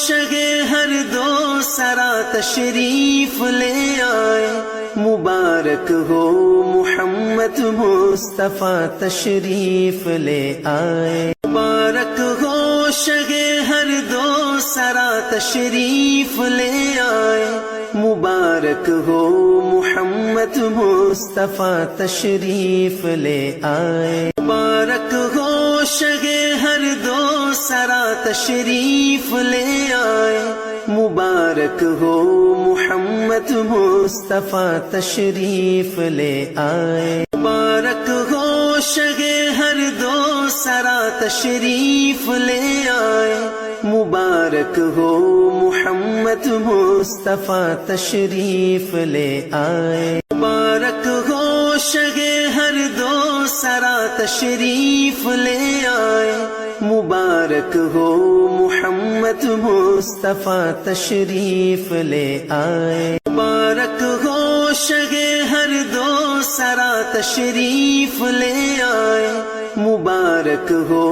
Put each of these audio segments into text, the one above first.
شگے ہر دو سرا تشریف لے آئے، مبارک ہو محمد مصطفیٰ تشریف لے آئے، مبارک ہو شگے ہر دو سرا تشریف لے آئے، مبارک ہو محمد مصطفیٰ تشریف لے آئے، مبارک ہو شگے ہر دو سرا تشریف لے آئے، مبارک ہو محمد مصطفیٰ تشریف لے آئے، مبارک ہو شگے ہر دو سرا تشریف لے آئے، مبارک ہو محمد مصطفیٰ تشریف لے آئے، مبارک ہو شگے ہر دو سرا تشریف لے آئے، مبارک ہو محمد مصطفیٰ تشریف لے آئے، مبارک ہو شگے ہر دو سرا تشریف لے آئے، مبارک ہو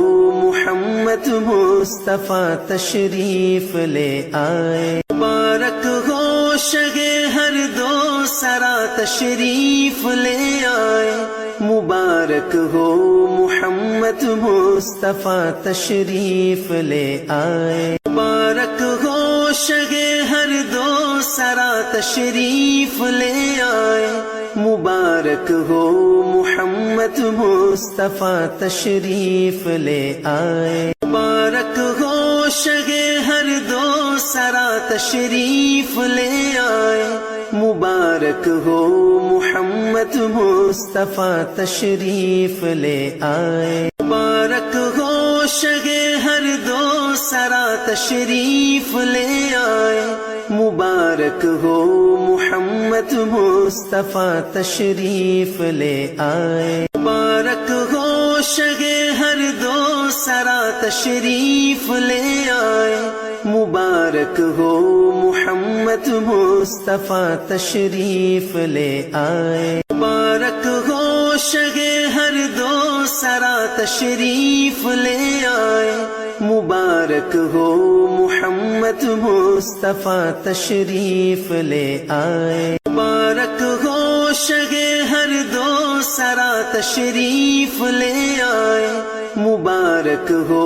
محمد مصطفیٰ تشریف لے آئے، مبارک ہو شگے ہر دو سرا تشریف لے آئے، مبارک ہو محمد مصطفیٰ تشریف لے آئے، مبارک ہو شگے ہر دو سرا تشریف لے آئے، مبارک ہو محمد مصطفیٰ تشریف لے آئے، مبارک ہو شگے ہر دو سرا تشریف لے آئے، مبارک ہو محمد مصطفیٰ تشریف لے آئے، مبارک ہو شگے ہر دو سرا تشریف لے آئے، مبارک ہو محمد مصطفیٰ تشریف لے آئے، مبارک ہو شگے ہر دو سرا تشریف لے آئے، مبارک ہو محمد مصطفیٰ تشریف لے آئے، مبارک ہو شگے ہر دو سرا تشریف لے آئے، مبارک ہو محمد مصطفیٰ تشریف لے آئے، مبارک ہو شگے ہر دو سرا تشریف لے آئے، مبارک ہو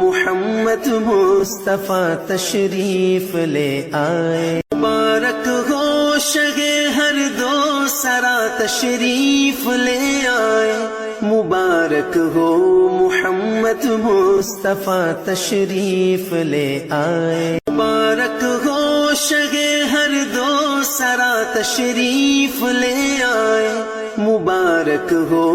محمد مصطفیٰ تشریف لے آئے، مبارک ہو شگے ہر دو سرا تشریف لے آئے، مبارک ہو محمد مصطفیٰ تشریف لے آئے، مبارک ہو شگے ہر دو سرا تشریف لے آئے، مبارک ہو